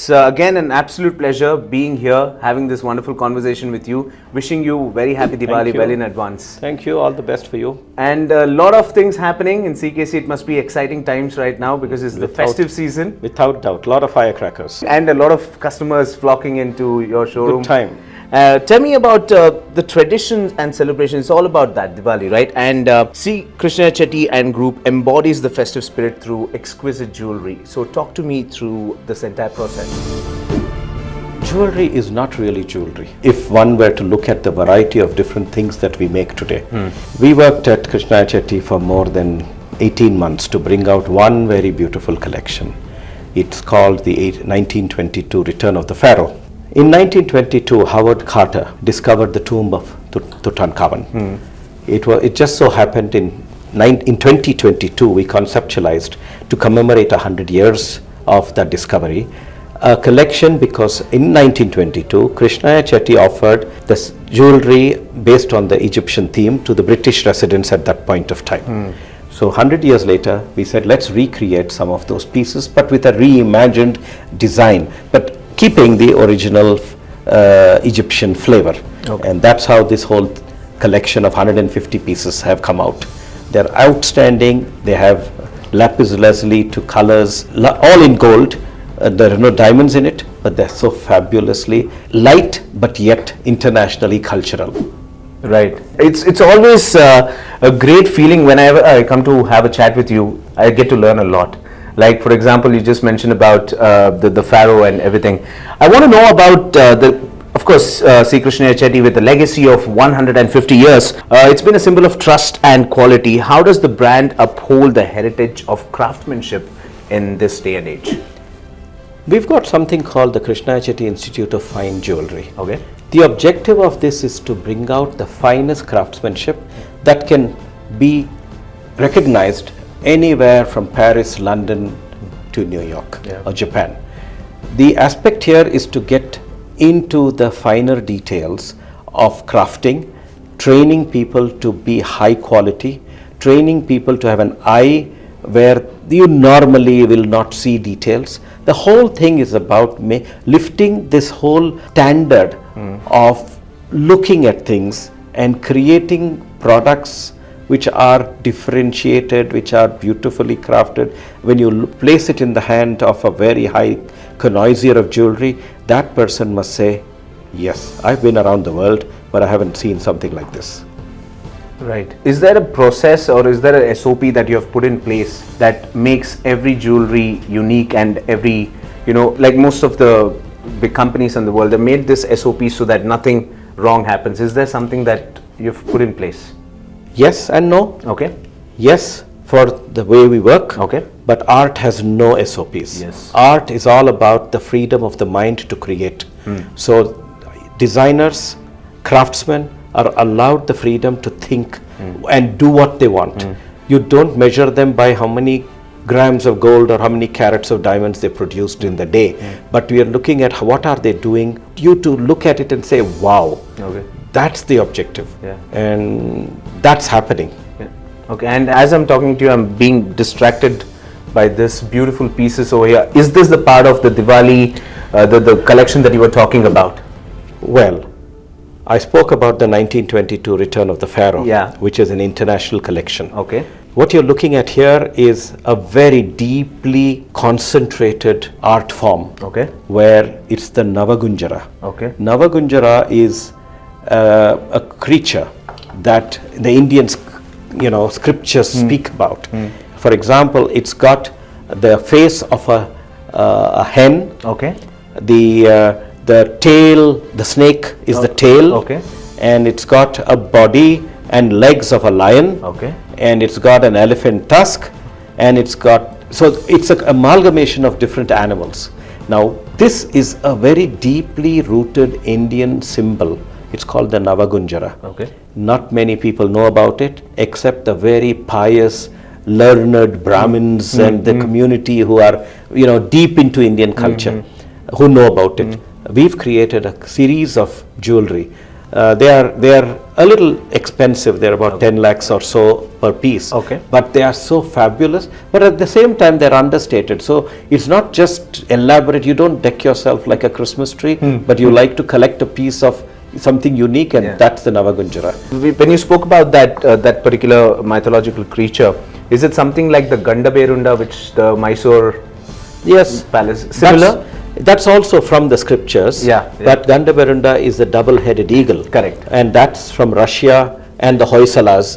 it's again an absolute pleasure being here, having this wonderful conversation with you. Wishing you very happy Diwali well in advance. Thank you. All the best for you. And a lot of things happening in CKC. It must be exciting times right now because it's the festive season. Without doubt. A lot of firecrackers. And a lot of customers flocking into your showroom. Good time. Tell me about the traditions and celebrations. It's all about that, Diwali, right? And Krishniah Chetty and group embodies the festive spirit through exquisite jewelry. So talk to me through this entire process. Jewelry is not really jewelry. If one were to look at the variety of different things that we make today. We worked at Krishniah Chetty for more than 18 months to bring out one very beautiful collection. It's called the 1922 Return of the Pharaoh. In 1922, Howard Carter discovered the tomb of Tutankhamun. It just so happened in 2022, we conceptualized to commemorate 100 years of that discovery, a collection because in 1922, Krishniah Chetty offered this jewelry based on the Egyptian theme to the British residents at that point of time. So 100 years later, we said, let's recreate some of those pieces, but with a reimagined design, but keeping the original Egyptian flavor. Okay. And that's how this whole collection of 150 pieces have come out. They're outstanding. They have lapis lazuli to colors, all in gold. There are no diamonds in it, but they're so fabulously light, but yet internationally cultural. Right. It's always a great feeling whenever I come to have a chat with you. I get to learn a lot. Like, for example, you just mentioned about the pharaoh and everything. I want to know about of course, Krishniah Chetty with a legacy of 150 years. It's been a symbol of trust and quality. How does the brand uphold the heritage of craftsmanship in this day and age? We've got something called the Krishniah Chetty Institute of Fine Jewelry. Okay. The objective of this is to bring out the finest craftsmanship that can be recognized anywhere from Paris, London to New York or Japan. The aspect here is to get into the finer details of crafting, training people to be high quality, training people to have an eye where you normally will not see details. The whole thing is about lifting this whole standard of looking at things and creating products which are differentiated, which are beautifully crafted. When you place it in the hand of a very high connoisseur of jewelry, that person must say, yes, I've been around the world, but I haven't seen something like this. Right. Is there a process or is there a SOP that you have put in place that makes every jewelry unique and every, like most of the big companies in the world, they made this SOP so that nothing wrong happens. Is there something that you've put in place? Yes and no. Okay. Yes, for the way we work. Okay. But art has no SOPs. Yes. Art is all about the freedom of the mind to create. So designers, craftsmen are allowed the freedom to think and do what they want. You don't measure them by how many grams of gold or how many carats of diamonds they produced in the day. But we are looking at what are they doing. You to look at it and say, wow. Okay. That's the objective. Yeah. And that's happening. Yeah. Okay. And as I'm talking to you, I'm being distracted by this beautiful pieces over here. Is this the part of the Diwali, the collection that you were talking about? Well, I spoke about the 1922 Return of the Pharaoh, which is an international collection. Okay. What you're looking at here is a very deeply concentrated art form. Okay. Where it's the Navagunjara. Okay. Navagunjara is a creature that the Indian scriptures speak about. For example, it's got the face of a hen. Okay. The tail, the snake is the tail. Okay. And it's got a body and legs of a lion. Okay. And it's got an elephant tusk. And it's an amalgamation of different animals. Now, this is a very deeply rooted Indian symbol. It's called the Navagunjara. Okay. Not many people know about it, except the very pious, learned Brahmins and the community who are, deep into Indian culture, who know about it. We've created a series of jewelry. They are a little expensive. They're about 10 lakhs or so per piece. Okay. But they are so fabulous. But at the same time, they're understated. So it's not just elaborate. You don't deck yourself like a Christmas tree, but you like to collect a piece of something unique, and that's the Navagunjara. When you spoke about that particular mythological creature, is it something like the Gandaberunda, which the Mysore palace similar? That's also from the scriptures. But Gandaberunda is the double-headed eagle. Correct. And that's from Russia and the Hoysalas.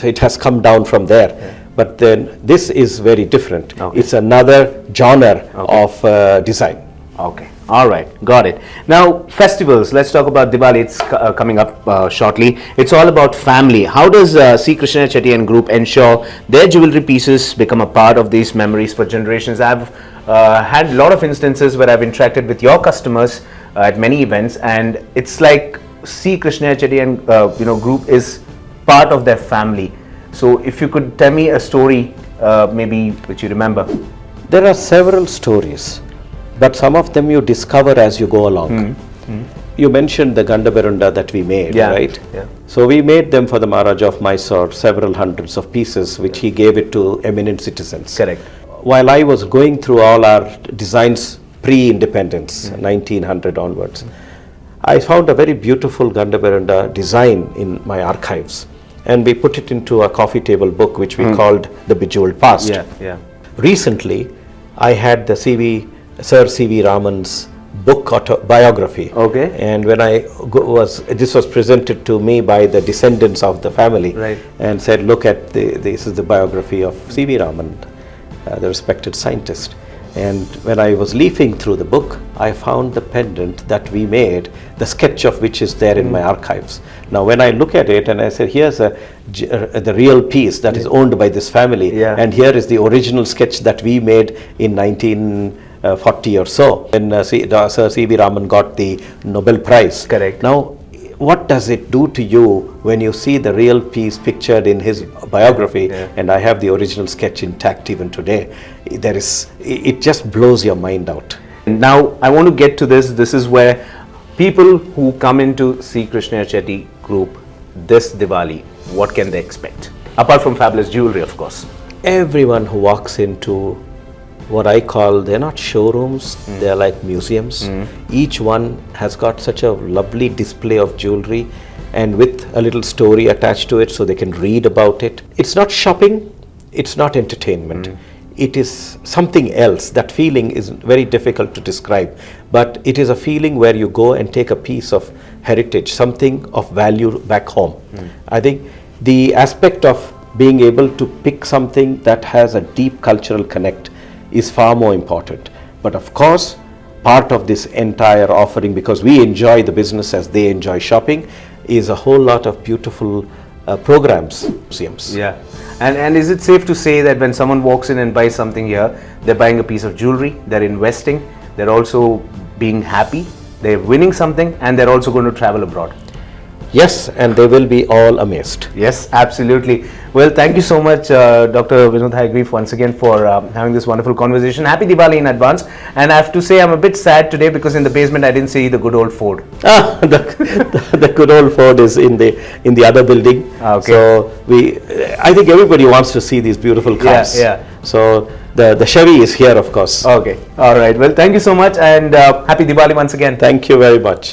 It has come down from there. But then this is very different. It's another genre of design. Okay. All right. Got it. Now, festivals. Let's talk about Diwali. It's coming up shortly. It's all about family. How does C. Krishniah Chetty and Group ensure their jewelry pieces become a part of these memories for generations? I've had a lot of instances where I've interacted with your customers at many events, and it's like C. Krishniah Chetty and Group is part of their family. So, if you could tell me a story, maybe which you remember. There are several stories, but some of them you discover as you go along. You mentioned the Gandaberunda that we made, right? So we made them for the Maharaja of Mysore, several hundreds of pieces, which he gave it to eminent citizens. Correct. While I was going through all our designs pre-independence, 1900 onwards, I found a very beautiful Gandaberunda design in my archives, and we put it into a coffee table book which we called The Bejeweled Past. Recently, I had the Sir C.V. Raman's book biography. And when this was presented to me by the descendants of the family, and said, look at this is the biography of C.V. Raman, the respected scientist. And when I was leafing through the book, I found the pendant that we made, the sketch of which is there in my archives. Now, when I look at it and I say, here's the real piece that is owned by this family, and here is the original sketch that we made in 1940 or so, when Sir C.V. Raman got the Nobel Prize. Correct. Now, what does it do to you when you see the real piece pictured in his biography, and I have the original sketch intact even today? It just blows your mind out. Now, I want to get to this. This is where people who come into C. Krishniah Chetty Group this Diwali, what can they expect? Apart from fabulous jewelry, of course. Everyone who walks into what I call, they're not showrooms, they're like museums. Each one has got such a lovely display of jewelry, and with a little story attached to it so they can read about it. It's not shopping, it's not entertainment. It is something else. That feeling is very difficult to describe, but it is a feeling where you go and take a piece of heritage, something of value back home. I think the aspect of being able to pick something that has a deep cultural connect is far more important. But of course, part of this entire offering, because we enjoy the business as they enjoy shopping, is a whole lot of beautiful programs, museums. And is it safe to say that when someone walks in and buys something here, they're buying a piece of jewelry, they're investing, they're also being happy, they're winning something, and they're also going to travel abroad? Yes, and they will be all amazed. Yes, absolutely. Well, thank you so much, Dr. Vinod Hayagriv, once again for having this wonderful conversation. Happy Diwali in advance. And I have to say, I'm a bit sad today because in the basement I didn't see the good old Ford. The good old Ford is in the other building. So I think everybody wants to see these beautiful cars. So the Chevy is here, of course. Okay. All right. Well, thank you so much, and happy Diwali once again. Thank you very much.